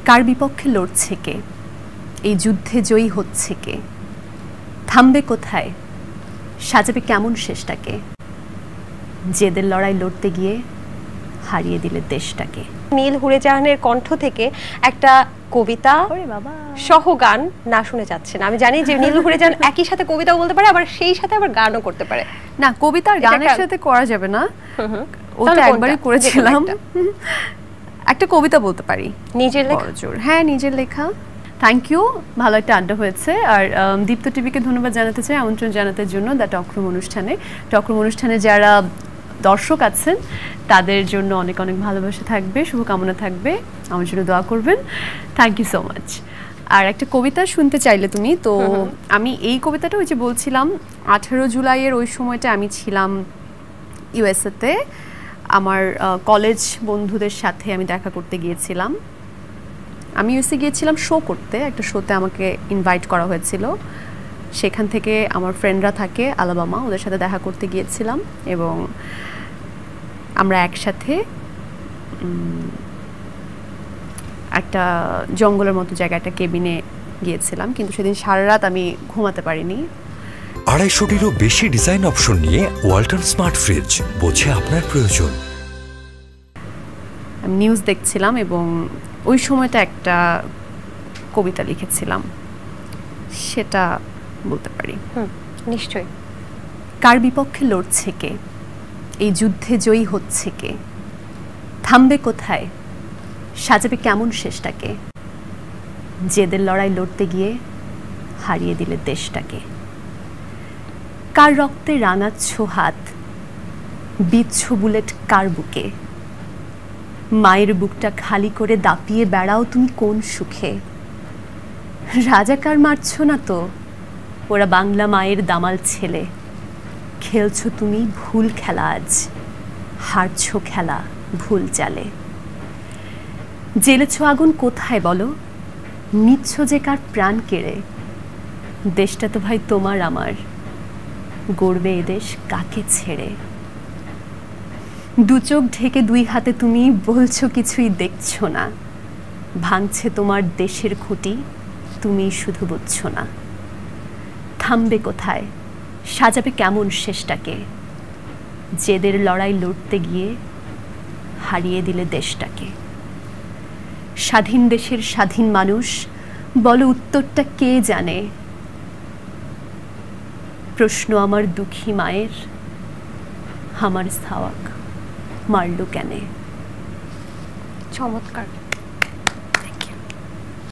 কার বিপক্ষে লড়ছে কে, এই যুদ্ধে জয়ী হচ্ছে কে, থামবে কোথায়, সাজাবে কেমন শেষটাকে, জেদের লড়াই লড়তে গিয়ে হারিয়ে দিলে দেশটাকে। নীল হুড়েজাহানের কণ্ঠ থেকে একটা কবিতা সহ গান না শুনে যাচ্ছে না। আমি জানি যে নীল হুড়েজাহান একই সাথে কবিতাও বলতে পারে, আবার সেই সাথে আবার গানও করতে পারে। না, কবিতা আর গানের সাথে করা যাবে না, ওটা একবারই করেছিলাম। একটা কবিতা বলতে পারি, নিজের লেখা। হ্যাঁ, নিজের লেখা। থ্যাংক ইউ, ভালো একটা আড্ডা হয়েছে। আর দীপ্ত টিভিকে ধন্যবাদ জানাতে চাই আমন্ত্রণ জানাতে জন্য দ্য টকরুম অনুষ্ঠানে। টকরুম অনুষ্ঠানে যারা দর্শক আছেন তাদের জন্য অনেক অনেক ভালোবাসা থাকবে, শুভকামনা থাকবে, আমার জন্য দোয়া করবেন। Thank you so much. আর একটা কবিতা শুনতে চাইলে তুমি, তো আমি এই কবিতাটা ওই যে বলছিলাম 18 জুলাইয়ের ওই সময়টা আমি ছিলাম ইউএসএতে, আমার কলেজ বন্ধুদের সাথে আমি দেখা করতে গিয়েছিলাম। আমি ইউএসএ গিয়েছিলাম শো করতে, একটা শোতে আমাকে ইনভাইট করা হয়েছিল। সেখান থেকে আমার ফ্রেন্ডরা থাকে আলাবামা, ওদের সাথে দেখা করতে গিয়েছিলাম এবং আমরা একসাথে একটা জঙ্গলের মতো জায়গায় একটা কেবিনে গিয়েছিলাম, কিন্তু সেদিন সারা রাত আমি ঘুমাতে পারিনি। 250-টিরও বেশি ডিজাইন অপশন নিয়ে ওয়ালটন স্মার্ট ফ্রিজ, বোঝে আপনার প্রয়োজন। আমি নিউজ দেখছিলাম এবং ওই সময়টা একটা কবিতা লিখেছিলাম, সেটা বলতে পারি। নিশ্চয়ই। কার বিপক্ষে লড়ছে কে, এই যুদ্ধে জয়ী হচ্ছে কে, থামবে কোথায়, সাজাবে কেমন শেষটাকে, জেদের লড়াই লড়তে গিয়ে হারিয়ে দিলে দেশটাকে। কার রক্তে রাঙাচ্ছ হাত, বিচ্ছ বুলেট কার বুকে, মায়ের বুকটা খালি করে দাপিয়ে বেড়াও তুমি কোন সুখে। রাজাকার মারছ না তো, ওরা বাংলা মায়ের দামাল ছেলে। খেলছো তুমি ভুল খেলা, আজ হারছ খেলা ভুল চালে। জ্বেলেছ আগুন কোথায় বলো, নিচ্ছ যে কার প্রাণ কেড়ে। দেশটা তো ভাই তোমার আমার, গড়বে এদেশ কাকে ছেড়ে। দু চোখ ঢেকে দুই হাতে তুমি বলছো কিছুই দেখছো না। ভাঙছে তোমার দেশের খুঁটি, তুমি শুধু বুঝছো না। থামবে কোথায়, সাজাবে কেমন শেষটাকে, জেদের লড়াই লড়তে গিয়ে হারিয়ে দিলে দেশটাকে। স্বাধীন দেশের স্বাধীন মানুষ, বলো উত্তরটা কে জানে। প্রশ্ন আমার দুঃখী মায়ের, আমার সাওয়াক মারল কেনে। চমৎকার।